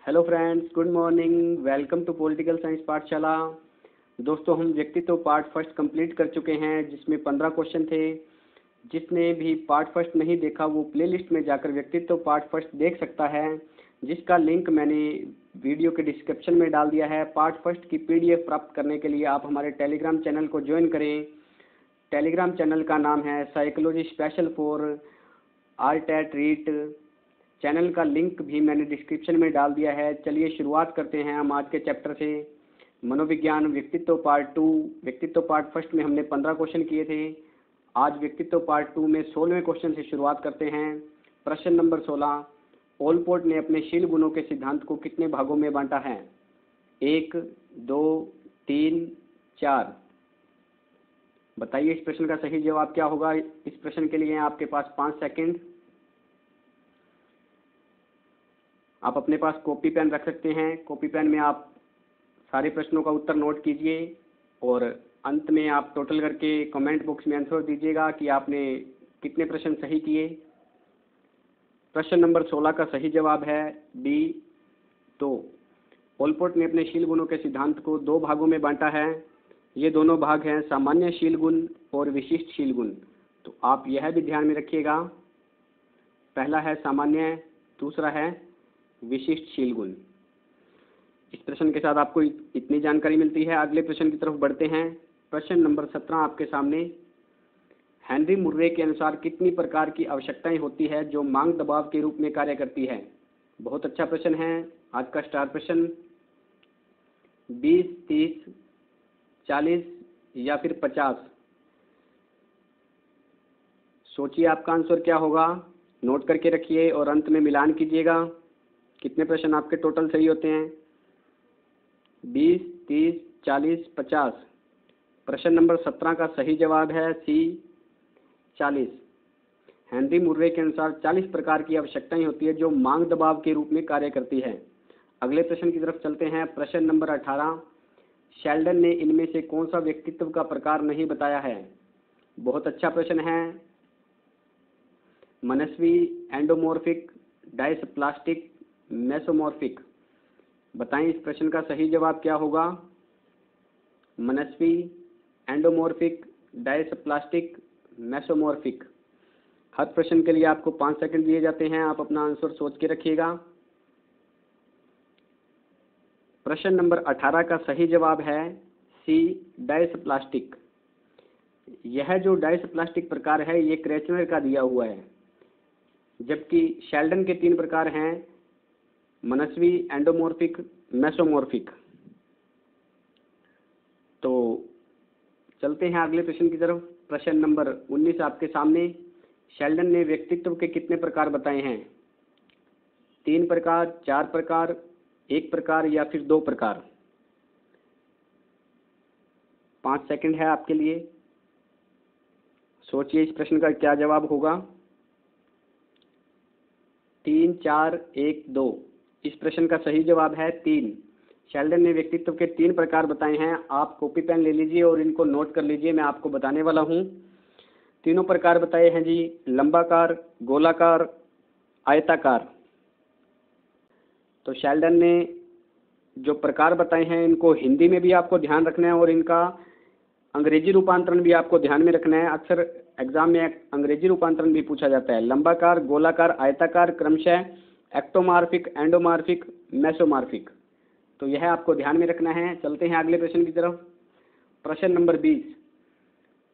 Hello friends, good morning. Welcome to political science Pathshala. दोस्तों, हम व्यक्तित्व पार्ट फर्स्ट कंप्लीट कर चुके हैं, जिसमें 15 क्वेश्चन थे। जिसने भी पार्ट फर्स्ट नहीं देखा वो प्लेलिस्ट में जाकर व्यक्तित्व पार्ट फर्स्ट देख सकता है, जिसका लिंक मैंने वीडियो के डिस्क्रिप्शन में डाल दिया है। पार्ट फर्स्ट की पीडीएफ प्राप्त करने के लिए आप हमारे टेलीग्राम चैनल को ज्वाइन करें। टेलीग्राम चैनल का नाम है psychology special for art at REET. Channel का लिंक भी मैंने डिस्क्रिप्शन में डाल दिया है। चलिए शुरुआत करते हैं हम आज के चैप्टर से। मनोविज्ञान व्यक्तित्व पार्ट 2। व्यक्तित्व पार्ट फर्स्ट में हमने 15 क्वेश्चन किए थे। आज व्यक्तित्व पार्ट 2 में 16वें क्वेश्चन से शुरुआत करते हैं। प्रश्न नंबर 16। ओलपोर्ट ने अपने शील गुणों के सिद्धांत को कितने भागों में बांटा है? 1, 2, 3, 4। बताइए इस प्रश्न का सही जवाब क्या होगा। इस प्रश्न के लिए आपके पास 5 सेकंड। आप अपने पास कॉपी पेन रख सकते हैं। कॉपी पेन में आप सारे प्रश्नों का उत्तर नोट कीजिए और अंत में आप टोटल करके कमेंट बॉक्स में आंसर दीजिएगा कि आपने कितने प्रश्न सही किए। प्रश्न नंबर 16 का सही जवाब है बी 2। ओलपोर्ट ने अपने शील गुणों के सिद्धांत को 2 भागों में बांटा है। ये दोनों भाग हैं सामान्य शील गुण और विशिष्ट शील गुण। तो आप यह भी ध्यान में रखिएगा, पहला है सामान्य, दूसरा है विशिष्ट शील गुण। इस प्रश्न के साथ आपको इतनी जानकारी मिलती है। अगले प्रश्न की तरफ बढ़ते हैं। प्रश्न नंबर 17 आपके सामने। हेनरी मुर्रे के अनुसार कितनी प्रकार की आवश्यकताएं होती है जो मांग दबाव के रूप में कार्य करती है? बहुत अच्छा प्रश्न है, आज का स्टार प्रश्न। 20, 30, 40 या फिर 50? सोचिए आपका आंसर क्या होगा। नोट करके रखिए और अंत में मिलान कीजिएगा कितने प्रश्न आपके टोटल सही होते हैं। 20, 30, 40, 50। प्रश्न नंबर 17 का सही जवाब है सी 40। हेनरी मुर्रे के अनुसार 40 प्रकार की आवश्यकताएं होती है जो मांग दबाव के रूप में कार्य करती है। अगले प्रश्न की तरफ चलते हैं। प्रश्न नंबर 18। शेल्डन ने इनमें से कौन सा व्यक्तित्व का प्रकार नहीं बताया है? बहुत अच्छा प्रश्न है। मनस्वी, एंडोमॉर्फिक, डायस्प्लास्टिक, मेसोमॉर्फिक। बताएं इस प्रश्न का सही जवाब क्या होगा। मनस्वी, एंडोमॉर्फिक, डायस्प्लास्टिक, मेसोमॉर्फिक। हर प्रश्न के लिए आपको 5 सेकंड दिए जाते हैं। आप अपना आंसर सोच के रखिएगा। प्रश्न नंबर 18 का सही जवाब है सी डायस्प्लास्टिक। यह जो डायस्प्लास्टिक प्रकार है ये क्रेचनर का दिया हुआ है, जबकि शेल्डन के 3 प्रकार हैं, मनस्वी, एंडोमॉर्फिक, मेसोमॉर्फिक। तो चलते हैं अगले प्रश्न की तरफ। प्रश्न नंबर 19 आपके सामने। शेल्डन ने व्यक्तित्व के कितने प्रकार बताए हैं? 3 प्रकार, 4 प्रकार, 1 प्रकार या फिर 2 प्रकार? 5 सेकंड है आपके लिए। सोचिए इस प्रश्न का क्या जवाब होगा। 3, 4, 1, 2। इस प्रश्न का सही जवाब है 3। शेल्डन ने व्यक्तित्व के 3 प्रकार बताए हैं। आप कॉपी पेन ले लीजिए और इनको नोट कर लीजिए, मैं आपको बताने वाला हूँ। तीनों प्रकार बताए हैं जी, लंबाकार, गोलाकार, आयताकार। तो शेल्डन ने जो प्रकार बताए हैं इनको हिंदी में भी आपको ध्यान रखना है और इनका अंग्रेजी रूपांतरण भी आपको ध्यान में रखना है। अक्सर एग्जाम में अंग्रेजी रूपांतरण भी पूछा जाता है। लंबाकार, गोलाकार, आयताकार, क्रमशः एक्टोमार्फिक, एंडोमार्फिक, मेसोमार्फिक। तो यह आपको ध्यान में रखना है। चलते हैं अगले प्रश्न की तरफ। प्रश्न नंबर 20।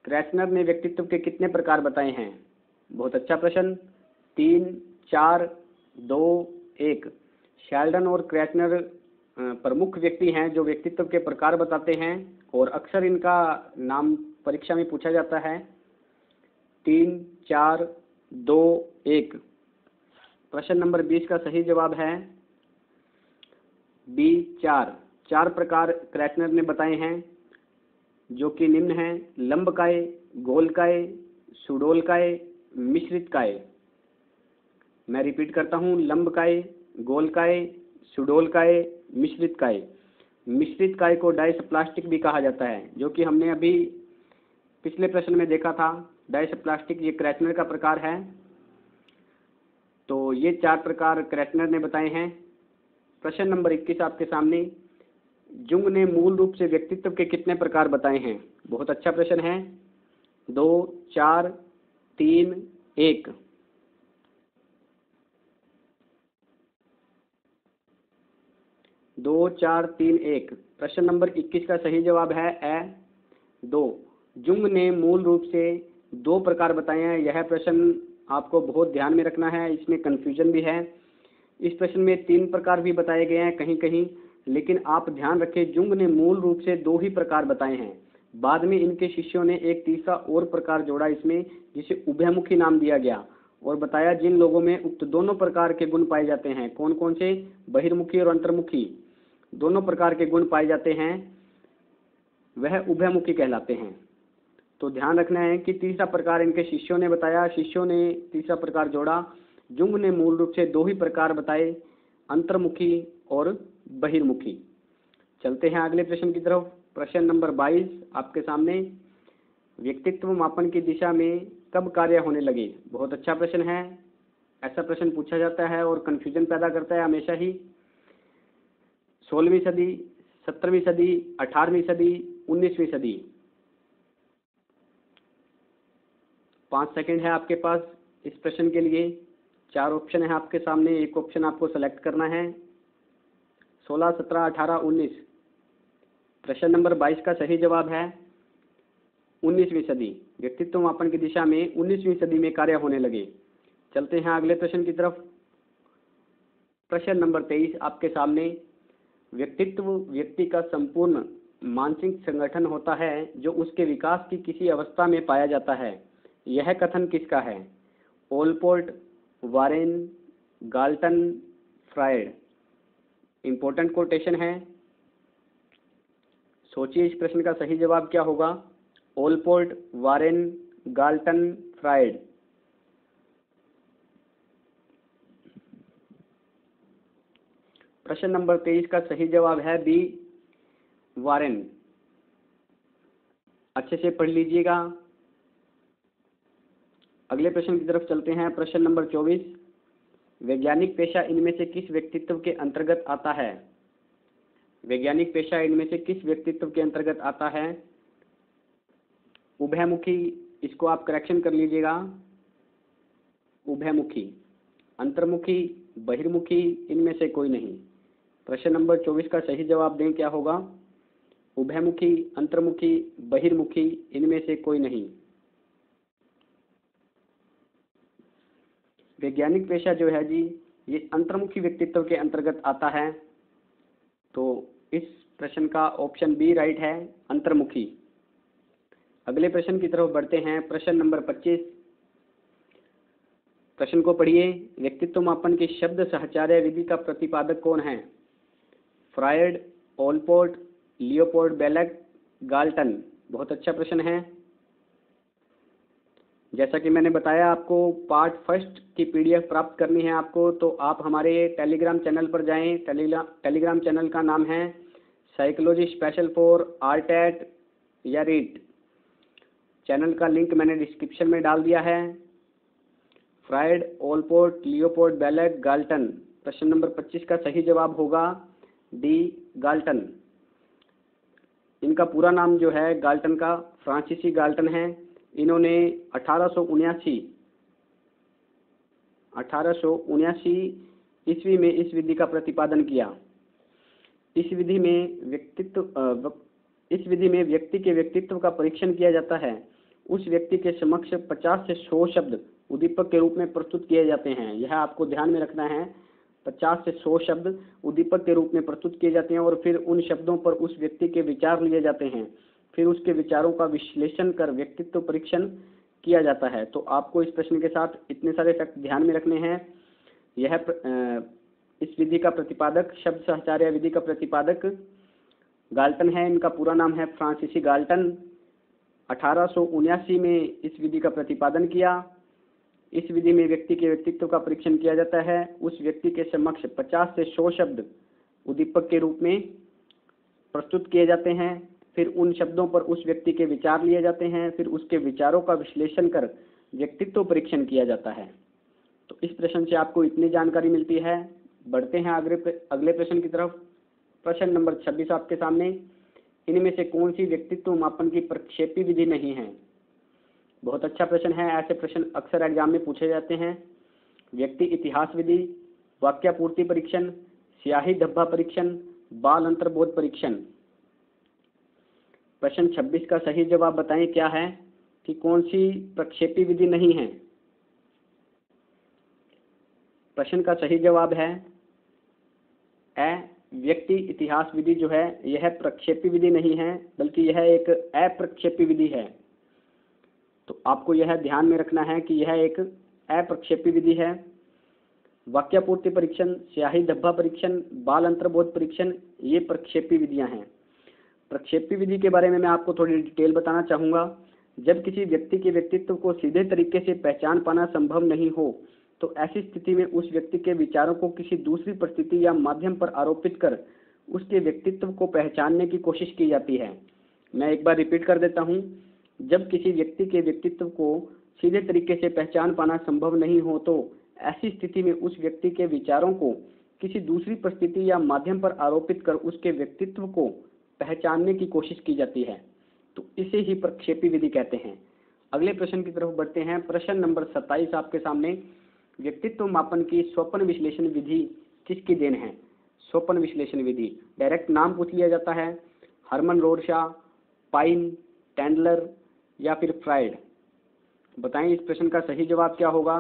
क्रेचनर ने व्यक्तित्व के कितने प्रकार बताए हैं? बहुत अच्छा प्रश्न। 3, 4, 2, 1। शेल्डन और क्रेचनर प्रमुख व्यक्ति हैं जो व्यक्तित्व के प्रकार बताते हैं और अक्सर इनका नाम परीक्षा में पूछा जाता है। 3, 4, 2, 1। प्रश्न नंबर 20 का सही जवाब है बी 4। 4 प्रकार क्रेचनर ने बताए हैं जो कि निम्न हैं: लंबकाय, गोलकाय, सुडोलकाय, मिश्रितकाय। मैं रिपीट करता हूँ, लंबकाय, गोलकाय, सुडोलकाय, मिश्रितकाय। मिश्रितकाय को डायस्प्लास्टिक भी कहा जाता है, जो कि हमने अभी पिछले प्रश्न में देखा था। डायस्प्लास्टिक ये क्रेचनर का प्रकार है। तो ये 4 प्रकार क्रेचनर ने बताए हैं। प्रश्न नंबर 21 आपके सामने, जुंग ने मूल रूप से व्यक्तित्व के कितने प्रकार बताए हैं? बहुत अच्छा प्रश्न है। 2, 4, 3, 1। दो, चार, तीन, एक। प्रश्न नंबर 21 का सही जवाब है ए 2। जुंग ने मूल रूप से 2 प्रकार बताए हैं। यह प्रश्न आपको बहुत ध्यान में रखना है, इसमें कंफ्यूजन भी है। इस प्रश्न में 3 प्रकार भी बताए गए हैं कहीं कहीं, लेकिन आप ध्यान रखें जुंग ने मूल रूप से 2 ही प्रकार बताए हैं। बाद में इनके शिष्यों ने एक तीसरा और प्रकार जोड़ा इसमें, जिसे उभयमुखी नाम दिया गया, और बताया जिन लोगों में उक्त दोनों प्रकार के गुण पाए जाते हैं। कौन कौन से? बहिर्मुखी और अंतर्मुखी दोनों प्रकार के गुण पाए जाते हैं, वह उभयमुखी कहलाते हैं। तो ध्यान रखना है कि तीसरा प्रकार इनके शिष्यों ने बताया, शिष्यों ने तीसरा प्रकार जोड़ा। जुंग ने मूल रूप से 2 ही प्रकार बताए, अंतर्मुखी और बहिर्मुखी। चलते हैं अगले प्रश्न की तरफ। प्रश्न नंबर 22 आपके सामने, व्यक्तित्व मापन की दिशा में कब कार्य होने लगे? बहुत अच्छा प्रश्न है। ऐसा प्रश्न पूछा जाता है और कंफ्यूजन पैदा करता है हमेशा ही। 16वीं सदी, 17वीं सदी, 18वीं सदी, 19वीं सदी। 5 सेकंड है आपके पास इस प्रश्न के लिए। 4 ऑप्शन है आपके सामने, एक ऑप्शन आपको सेलेक्ट करना है। 16, 17, 18, 19। प्रश्न नंबर 22 का सही जवाब है 19वीं सदी। व्यक्तित्व मापन की दिशा में 19वीं सदी में कार्य होने लगे। चलते हैं अगले प्रश्न की तरफ। प्रश्न नंबर 23 आपके सामने, व्यक्तित्व व्यक्ति का संपूर्ण मानसिक संगठन होता है जो उसके विकास की किसी अवस्था में पाया जाता है। यह कथन किसका है? Allport, Warren, Galton, Freud. Important quotation है, सोचिए इस प्रश्न का सही जवाब क्या होगा। Allport, Warren, Galton, Freud. प्रश्न नंबर 23 का सही जवाब है बी, वारेन। अच्छे से पढ़ लीजिएगा। अगले प्रश्न की तरफ चलते हैं। प्रश्न नंबर 24, वैज्ञानिक पेशा इनमें से किस व्यक्तित्व के अंतर्गत आता है? वैज्ञानिक पेशा इनमें से किस व्यक्तित्व के अंतर्गत आता है? उभयमुखी, इसको आप करेक्शन कर लीजिएगा, उभयमुखी। अंतर्मुखी, बहिर्मुखी, इनमें से कोई नहीं। प्रश्न नंबर 24 का सही जवाब दें क्या होगा? उभयमुखी, अंतर्मुखी, बहिर्मुखी, इनमें से कोई नहीं। वैज्ञानिक पेशा जो है जी, ये अंतर्मुखी व्यक्तित्व के अंतर्गत आता है। तो इस प्रश्न का ऑप्शन बी राइट है, अंतर्मुखी। अगले प्रश्न की तरफ बढ़ते हैं। प्रश्न नंबर 25, प्रश्न को पढ़िए। व्यक्तित्व मापन की शब्द साहचर्य विधि का प्रतिपादक कौन है? फ्रायड, ओलपोर्ट, लियोपोल्ड बेलेक, गाल्टन। बहुत अच्छा प्रश्न है। जैसा कि मैंने बताया, आपको पार्ट फर्स्ट की पीडीएफ प्राप्त करनी है आपको, तो आप हमारे टेलीग्राम चैनल पर जाएं। टेलीग्राम चैनल का नाम है साइकोलॉजी स्पेशल फॉर आरटेट या रीट। चैनल का लिंक मैंने डिस्क्रिप्शन में डाल दिया है। फ्रायड, ओलपोर्ट, लियोपोल्ड बेलेक, गाल्टन। प्रश्न नंबर 25 का सही जवाब होगा डी, गाल्टन। इनका पूरा नाम जो है गाल्टन का, फ्रांसीसी गाल्टन है। इन्होंने 1879 ईस्वी में इस विधि का प्रतिपादन किया। इस विधि में व्यक्ति के व्यक्तित्व का परीक्षण किया जाता है। उस व्यक्ति के समक्ष 50 से 100 शब्द उद्दीपक के रूप में प्रस्तुत किए जाते हैं। यह आपको ध्यान में रखना है। 50 से 100 शब्द उद्दीपक के रूप में प्रस्तुत किए जाते हैं और फिर उन शब्दों पर उस व्यक्ति के विचार लिए जाते हैं। फिर उसके विचारों का विश्लेषण कर व्यक्तित्व परीक्षण किया जाता है। तो आपको इस प्रश्न के साथ इतने सारे फैक्ट ध्यान में रखने हैं। यह इस विधि का प्रतिपादक, शब्द साहचर्य विधि का प्रतिपादक गाल्टन है। इनका पूरा नाम है फ्रांसीसी गाल्टन। 1879 में इस विधि का प्रतिपादन किया। इस विधि में व्यक्ति के व्यक्तित्व का परीक्षण किया जाता है। उस व्यक्ति के समक्ष 50 से 100 शब्द उद्दीपक के रूप में प्रस्तुत किए जाते हैं। फिर उन शब्दों पर उस व्यक्ति के विचार लिए जाते हैं। फिर उसके विचारों का विश्लेषण कर व्यक्तित्व परीक्षण किया जाता है। तो इस प्रश्न से आपको इतनी जानकारी मिलती है। बढ़ते हैं अगले प्रश्न की तरफ। प्रश्न नंबर 26 आपके सामने, इनमें से कौन सी व्यक्तित्व मापन की प्रक्षेपी विधि नहीं है? बहुत अच्छा प्रश्न है, ऐसे प्रश्न अक्सर एग्जाम में पूछे जाते हैं। व्यक्ति इतिहास विधि, वाक्यापूर्ति परीक्षण, स्याही धब्बा परीक्षण, बाल अंतर्बोध परीक्षण। प्रश्न 26 का सही जवाब बताएं क्या है कि कौन सी प्रक्षेपी विधि नहीं है। प्रश्न का सही जवाब है ए, व्यक्ति इतिहास विधि जो है यह प्रक्षेपी विधि नहीं है, बल्कि यह एक अप्रक्षेपी विधि है। तो आपको यह ध्यान में रखना है कि यह एक अप्रक्षेपी विधि है। वाक्यापूर्ति परीक्षण, स्याही धब्बा परीक्षण, बाल अंतर्बोध परीक्षण, ये प्रक्षेपी विधियां हैं। प्रक्षेपी विधि के बारे में मैं आपको थोड़ी डिटेल बताना चाहूँगा। जब किसी व्यक्ति के व्यक्तित्व को सीधे तरीके से पहचान पाना संभव नहीं हो तो ऐसी स्थिति में उस व्यक्ति के विचारों को किसी दूसरी परिस्थिति या माध्यम पर आरोपित कर उसके व्यक्तित्व को पहचानने की कोशिश की जाती है। मैं एक बार रिपीट कर देता हूँ। जब किसी व्यक्ति के व्यक्तित्व को सीधे तरीके से पहचान पाना संभव नहीं हो तो ऐसी स्थिति में उस व्यक्ति के विचारों को किसी दूसरी परिस्थिति या माध्यम पर आरोपित कर उसके व्यक्तित्व को पहचानने की कोशिश की जाती है। तो इसे ही प्रक्षेपी विधि कहते हैं। अगले प्रश्न की तरफ बढ़ते हैं। प्रश्न नंबर 27 आपके सामने, व्यक्तित्व मापन की स्वप्न विश्लेषण विधि किसकी देन है? स्वप्न विश्लेषण विधि, डायरेक्ट नाम पूछ लिया जाता है। हरमन रोरशा, पाइन, टेंडलर या फिर फ्राइड। बताएं इस प्रश्न का सही जवाब क्या होगा?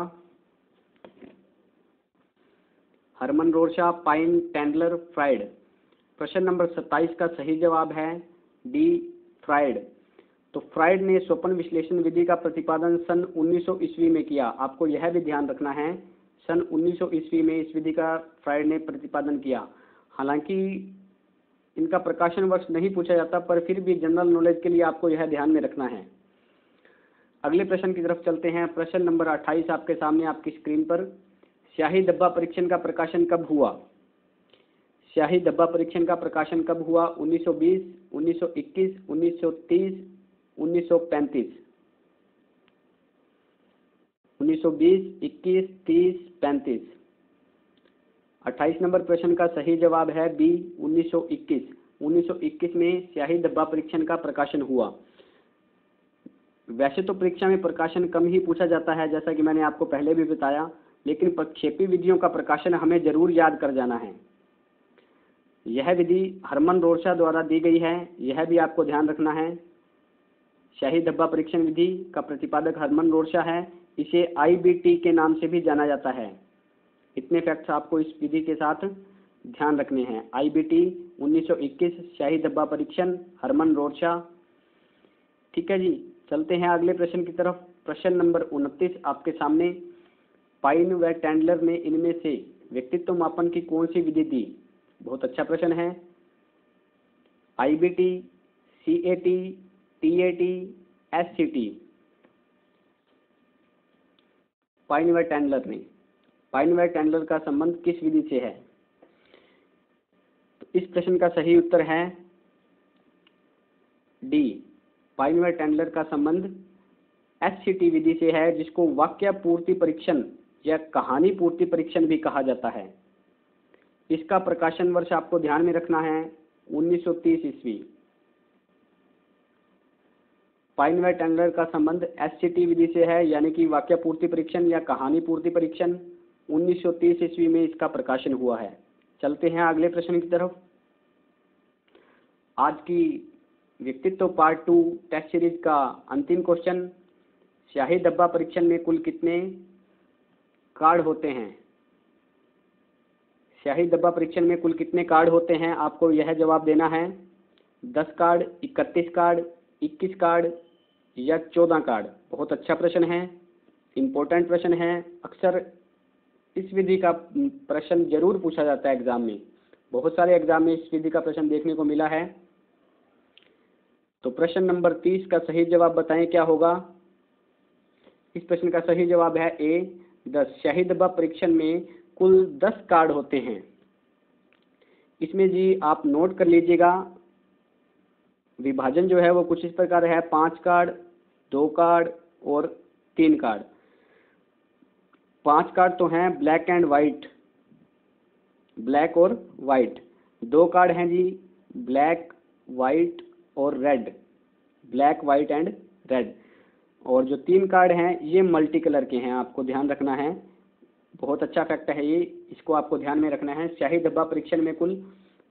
हरमन रोरशा, पाइन, टेंडलर, फ्राइड। प्रश्न नंबर 27 का सही जवाब है डी, फ्राइड। तो फ्राइड ने स्वप्न विश्लेषण विधि का प्रतिपादन सन 1900 ईस्वी में किया। आपको यह भी ध्यान रखना है, सन 1900 ईस्वी में इस विधि का फ्राइड ने प्रतिपादन किया। हालांकि इनका प्रकाशन वर्ष नहीं पूछा जाता, पर फिर भी जनरल नॉलेज के लिए आपको यह ध्यान में रखना है। अगले प्रश्न की तरफ चलते हैं। प्रश्न नंबर 28 आपके सामने आपकी स्क्रीन पर, स्याही धब्बा परीक्षण का प्रकाशन कब हुआ? स्याही धब्बा परीक्षण का प्रकाशन कब हुआ? 1920, 1921, 1930, 1935। 1920, 21, 30, 35। 28 नंबर प्रश्न का सही जवाब है बी, 1921। 1921 में स्याही धब्बा परीक्षण का प्रकाशन हुआ। वैसे तो परीक्षा में प्रकाशन कम ही पूछा जाता है, जैसा कि मैंने आपको पहले भी बताया, लेकिन प्रक्षेपी विधियों का प्रकाशन हमें जरूर याद कर जाना है। यह विधि हरमन रोरशा द्वारा दी गई है, यह भी आपको ध्यान रखना है। स्याही धब्बा परीक्षण विधि का प्रतिपादक हरमन रोरशा है। इसे IBT के नाम से भी जाना जाता है। इतने फैक्ट्स आपको इस विधि के साथ ध्यान रखने हैं। IBT 1921, स्याही धब्बा परीक्षण, हरमन रोरशा। ठीक है जी, चलते हैं अगले प्रश्न की तरफ। प्रश्न नंबर 29 आपके सामने, पाइन व टेंडलर ने इनमें से व्यक्तित्व मापन की कौन सी विधि दी? बहुत अच्छा प्रश्न है। IBT, CAT, TAT, SCT। Pine व टेंडलर ने, पाइन व टेंडलर का संबंध किस विधि से है? तो इस प्रश्न का सही उत्तर है डी, पाइन व टेंडलर का संबंध SCT विधि से है, जिसको वाक्यापूर्ति परीक्षण या कहानी पूर्ति परीक्षण भी कहा जाता है। इसका प्रकाशन वर्ष आपको ध्यान में रखना है 1930 ईस्वी। पाइन व टेंडलर का संबंध SCT विधि से है, यानी कि वाक्यापूर्ति परीक्षण या कहानी पूर्ति परीक्षण। 1930 ईस्वी में इसका प्रकाशन हुआ है। चलते हैं अगले प्रश्न की तरफ। आज की व्यक्तित्व पार्ट 2 टेस्ट सीरीज का अंतिम क्वेश्चन, स्याही धब्बा परीक्षण में कुल कितने कार्ड होते हैं? स्याही धब्बा परीक्षण में कुल कितने कार्ड होते हैं? आपको यह जवाब देना है। 10 कार्ड, 31 कार्ड, 21 कार्ड या 14 कार्ड। बहुत अच्छा प्रश्न है, इम्पोर्टेंट प्रश्न है। अक्सर इस विधि का प्रश्न जरूर पूछा जाता है एग्जाम में। बहुत सारे एग्जाम में इस विधि का प्रश्न देखने को मिला है। तो प्रश्न नंबर 30 का सही जवाब बताएं क्या होगा? इस प्रश्न का सही जवाब है ए, 10। स्याही धब्बा परीक्षण में कुल 10 कार्ड होते हैं। इसमें जी आप नोट कर लीजिएगा, विभाजन जो है वो कुछ इस प्रकार है, 5 कार्ड, 2 कार्ड और 3 कार्ड। 5 कार्ड तो हैं ब्लैक एंड वाइट, ब्लैक और वाइट। 2 कार्ड हैं जी, ब्लैक, वाइट और red, black, white and red. और जो 3 कार्ड हैं ये मल्टी कलर के हैं, आपको ध्यान रखना है। बहुत अच्छा फैक्ट है ये, इसको आपको ध्यान में रखना है। स्याही डब्बा परीक्षण में कुल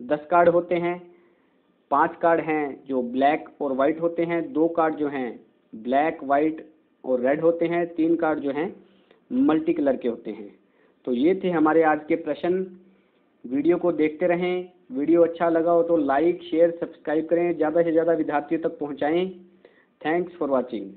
10 कार्ड होते हैं। 5 कार्ड हैं जो ब्लैक और वाइट होते हैं, 2 कार्ड जो हैं ब्लैक, वाइट और रेड होते हैं, 3 कार्ड जो हैं मल्टी कलर के होते हैं। तो ये थे हमारे आज के प्रश्न। वीडियो को देखते रहें। वीडियो अच्छा लगा हो तो लाइक, शेयर, सब्सक्राइब करें, ज़्यादा से ज़्यादा विद्यार्थियों तक पहुँचाएँ। Thanks for watching.